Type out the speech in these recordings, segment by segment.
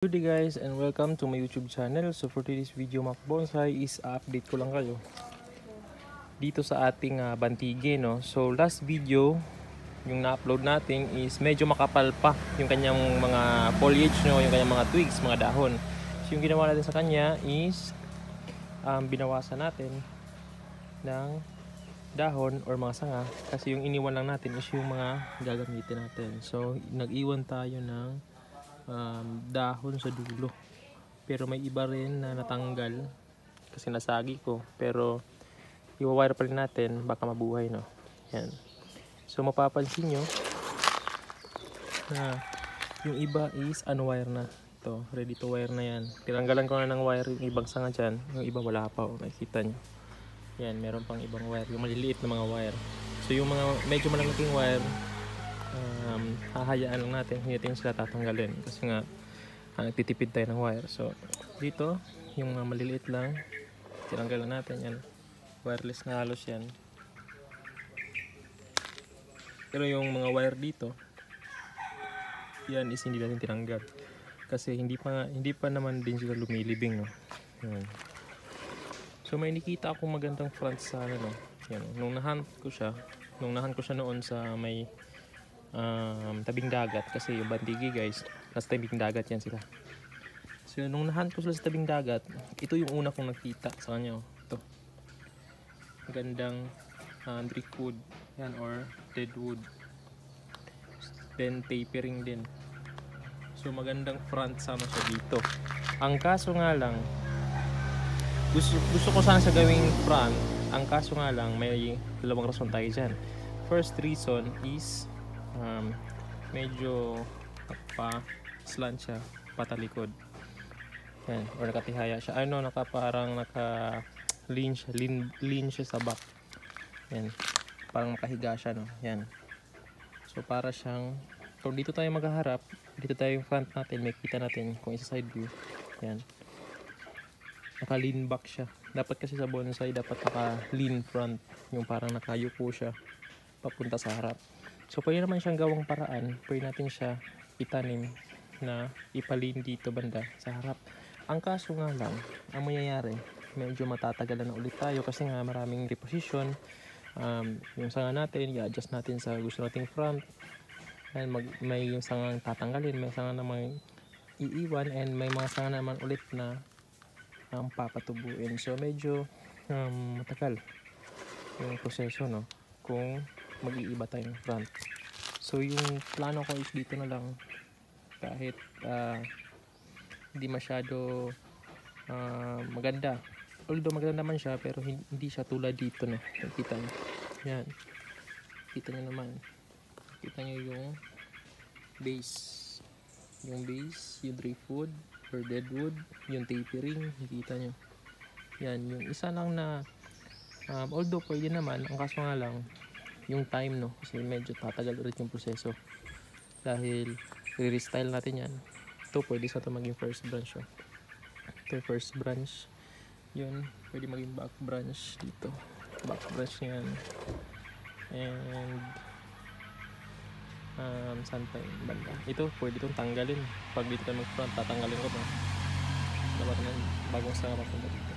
Good day guys and welcome to my YouTube channel. So for today's video mga bonsai is update ko lang kayo dito sa ating bantige, no. So last video yung na-upload natin is medyo makapal pa yung kanyang mga foliage, no, yung kanyang mga twigs, mga dahon. So yung ginawa natin sa kanya is binawasan natin ng dahon or mga sanga kasi yung iniwan lang natin is yung mga gagamitin natin. So nag-iwan tayo ng dahon sa dulo, pero may iba rin na natanggal kasi nasagi ko, pero i-wire pa rin natin, baka mabuhay, no. Yan. So mapapansin nyo na yung iba is unwire na. Ito, ready to wire na yan. Tinanggalan ko na ng wire yung ibang sanga dyan, yung iba wala pa, nakikita nyo. Yan, meron pang ibang wire, yung maliliit na mga wire. So yung mga medyo malalaking wire, hahayaan lang natin, hindi natin sila tatanggalin kasi nga nagtitipid tayo ng wire. So dito yung mga maliliit lang tinanggalan natin, yan, wireless na halos yan. Pero yung mga wire dito, yan is hindi natin tinanggal kasi hindi pa naman din sila lumilibing, no. Yan. So may nakita akong magandang front sa no. Yan, nung nahunt ko siya noon sa may tabing dagat, kasi yung bandigi guys nasa tabing dagat yan sila. So nung nahunt ko sila sa tabing dagat, ito yung una kong nakita sa kanya, ito magandang driftwood yan or deadwood, then tapering din. So magandang front sama siya dito. Ang kaso nga lang, gusto ko sana sa gawing front. Ang kaso nga lang, may dalawang rason tayo dyan. First reason is medyo slant siya patalikod, yan, or nakatihaya siya, parang lean siya sa back, yan, parang makahiga siya, no. Yan, so para siyang, kung dito tayo maghaharap, dito tayo yung front natin, may kita natin kung isa side view, yan, naka lean back siya. Dapat kasi sa bonsai dapat naka lean front, yung parang nakayuko siya papunta sa harap. So pwede naman siyang gawang paraan, pwede natin siya itanim na ipalin dito banda sa harap. Ang kaso nga lang, ang mangyayari, medyo matatagalan na ulit tayo kasi nga maraming reposition. Yung sanga natin, i-adjust natin sa gusto nating front, and may yung sangang tatanggalin, may sanga namang iiwan, and may mga sanga naman ulit na papatubuin. So medyo matagal yung proseso, no, kung mag-iiba tayo ng front. So yung plano ko is dito na lang, kahit hindi masyado maganda, although maganda naman siya, pero hindi siya tulad dito, no. Kita nyo yan, kita nyo naman, kita nyo yung base, yung driftwood or deadwood, yung tapering, kita nyo yan. Yung isa lang na although pwede naman, ang kaso nga lang yung time, no, kasi medyo tatagal ulit yung proseso dahil re-restyle natin yan. Ito pwede sa ito maging first branch, oh. Ito first branch, yun pwede maging back branch dito, back branch yan. And saan pa yung banda, ito pwede itong tanggalin. Pag dito tayo mag front, tatanggalin ko to, dapat na bagong sama papunta dito.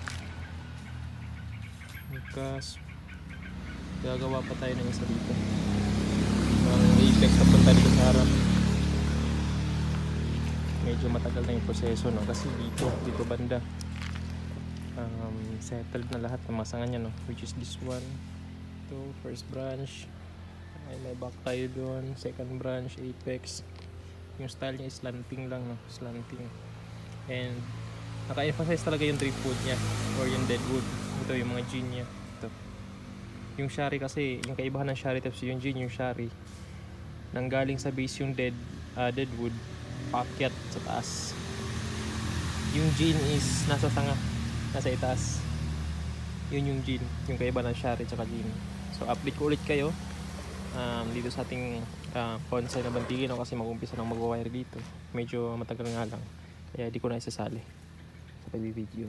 Because gagawa pa tayo ng isa dito, apex papunta dito sa harap. Medyo matagal na yung proseso, no, kasi dito banda settled na lahat ng masanga niya, no, which is this one. Ito first branch, ay may back tayo doon, second branch apex. Yung style niya is slanting lang, no, slanting, and naka-emphasize talaga yung driftwood niya or yung deadwood. Ito yung mga gene niya. Yung shari kasi, yung kaibahan ng shari tapos yung gene, yung shari nanggaling sa base yung deadwood, paakyat sa taas. Yung gene is nasa sanga, nasa itaas. Yun yung gene, yung kaibahan ng shari tsaka gene. So update ko ulit kayo dito sa ating bonsai na bantige, no, kasi mag-umpisa ng mag-wire dito. Medyo matagal nga lang, kaya di ko na isasali sa pag-video.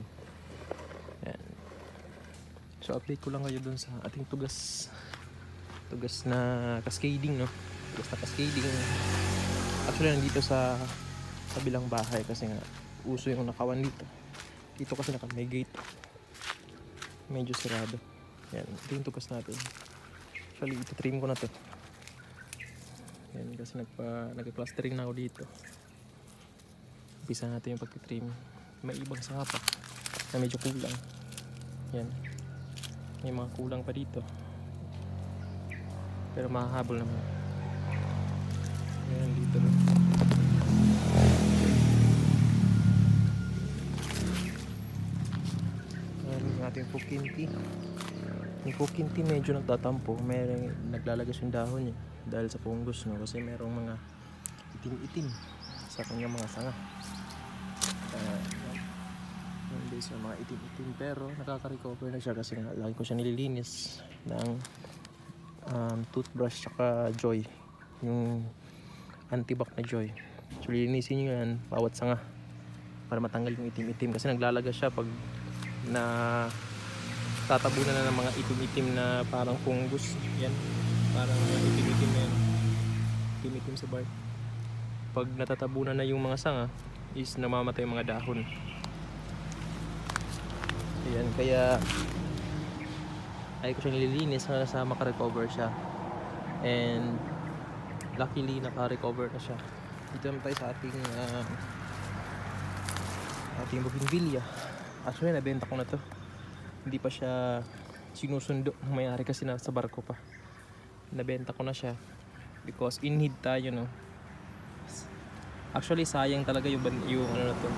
Yan. So update ko lang kayo dun sa ating tugas na cascading, no. Tugas na cascading. Actually nandito sa kabilang bahay kasi nga uso yung nakawan dito. Dito kasi may gate, medyo sirado. Yan, ito yung tugas natin. Actually ito trim ko na to. Yan, kasi nagpa-plastering na ako dito. Umpisa natin yung pagtitrim. May ibang sanga pa na medyo kulang. Yan, may mga kulang pa dito, pero mahahabol naman. Yan dito na. Yan yung ating pukinti. Yung pukinti medyo nagtatampo, may naglalagas yung dahon niya dahil sa fungus, no? Kasi merong mga itim-itim sa kanyang mga sanga. Hindi sa mga itim-itim, pero nakaka-recover na siya kasi nga lagi ko siya nililinis ng toothbrush tsaka Joy, yung antibac na Joy. So lilinisin nyo yan bawat sanga para matanggal yung itim-itim kasi naglalagas siya pag na tatabunan na ng mga itim-itim na parang fungus. Yan, parang itim-itim na yan, itim-itim sa bark. Pag natatabunan na yung mga sanga is namamatay yung mga dahon. Ayan, kaya ay ko siya nililinis para sa makarecover siya, and luckily naka-recover na siya. Dito naman tayo sa ating bougainvillea. Actually nabenta ko na to, hindi pa siya sinusundo ng may-ari kasi nasa barko pa. Nabenta ko na siya because in need tayo, no. Actually sayang talaga yung ano na to,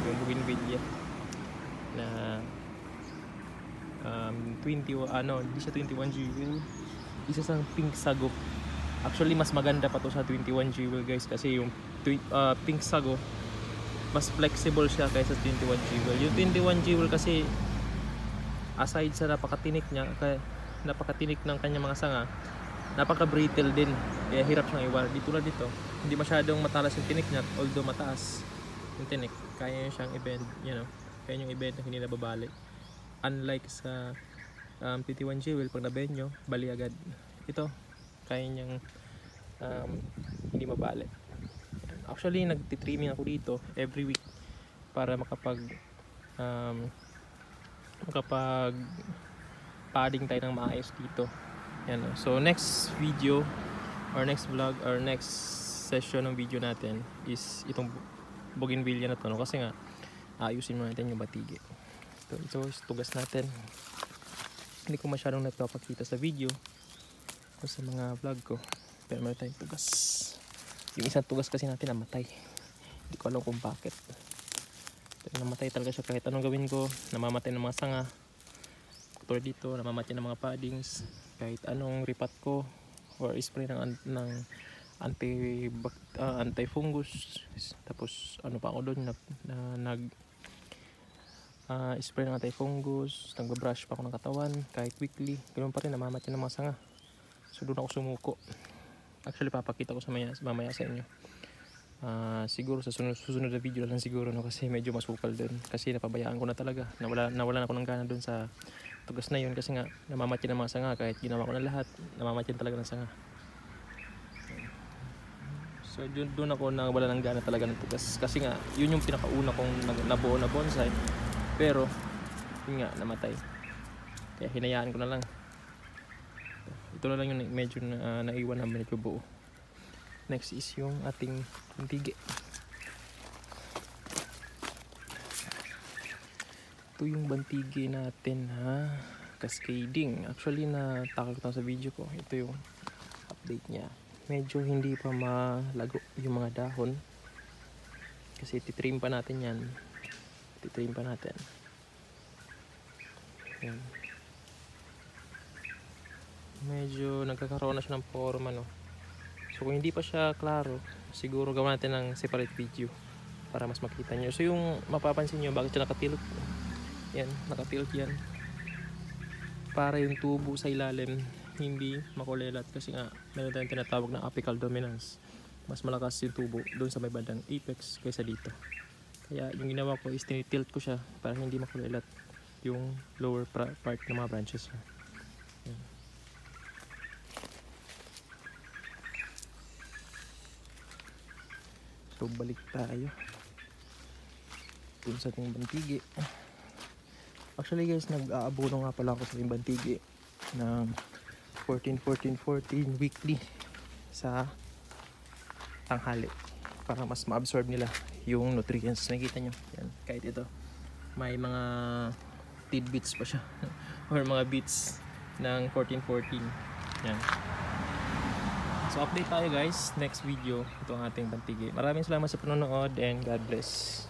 yung bougainvillea na 21, hindi siya 21 jewel, isa sa pink sago. Actually mas maganda pa to sa 21 jewel guys, kasi yung pink sago mas flexible siya kaysa 21 jewel. Yung 21 jewel kasi aside sa napakatinik niya, napakatinik ng kanyang mga sanga, napaka-brittle din, kaya hirap siyang iwan. Dito lang dito, hindi masyadong matalas yung tinik niya, although mataas yung tinik, kaya siyang i-bend, you know, kaya yung i-bend na hindi nababali. Unlike sa 21 jewel, pag na-bend nyo, bali agad. Ito, kaya niyang hindi mabali. Actually, nagtitrimming ako dito every week para makapag padding tayo ng maayos dito. Yan. So next video or next vlog or next session ng video natin is itong bougainvillea na to, no? Kasi nga ayusin mo natin yung batigi. Ito is tugas natin. Hindi ko masyadong napapakita sa video o sa mga vlog ko, pero meron tayong tugas. Yung isang tugas kasi natin namatay, hindi ko alam kung bakit, pero namatay talaga siya. Kahit anong gawin ko, namamatay ng mga sanga. Tulad dito, namamatay ng mga paddings. Kahit anong ripat ko or spray ng anti-fungus, tapos ano pa ako doon, spray ng anti-fungus, nagbabrush pa ako ng katawan kahit weekly, ganoon pa rin namamatay ng mga sanga. So doon ako sumuko. Actually papakita ko mamaya sa inyo, siguro sa susunod na video lang siguro, no? Kasi medyo masukal doon, kasi napabayaan ko na talaga, nawalan ako ng gana doon sa tugas na yun, kasi nga namamatay ng mga sanga. Kahit ginawa ko na lahat, namamatay talaga ng sanga. So doon ako wala ng gana talaga ng tugas, kasi nga yun yung pinakauna kong nabuo na bonsai, pero yun nga namatay, kaya hinayaan ko na lang. Ito na lang yung medyo naiwan na medyo buo. Next is yung ating bantigi. Ito yung bantigi natin, ha, cascading. Actually natakal ko sa video ko, ito yung update nya. Medyo hindi pa malago yung mga dahon kasi titrim pa natin yan. Titrim pa natin. Yan. Medyo nagkakaroon na siya ng forma, no. So kung hindi pa siya klaro, siguro gawin natin ng separate video para mas makita nyo. So yung mapapansin nyo bakit siya nakatilt, yan, nakatilt yan, para yung tubo sa ilalim hindi makulelat, kasi nga meron tayong tinatawag na apical dominance. Mas malakas yung tubo doon sa may bandang apex kaysa dito. Kaya yung ginawa ko is tinitilt ko siya para hindi makulelat yung lower part ng mga branches niya. So So balik tayo dun sa ating bantigi. Actually guys, nag-aabono nga pala ako sa ating bantigi ng 14 weekly sa tanghali para mas ma-absorb nila yung nutrients. Nakikita nyo yan, kahit ito may mga tidbits pa siya or mga bits ng 14 yan. So update tayo guys next video. Ito ang ating bantigi. Maraming salamat sa panonood and God bless.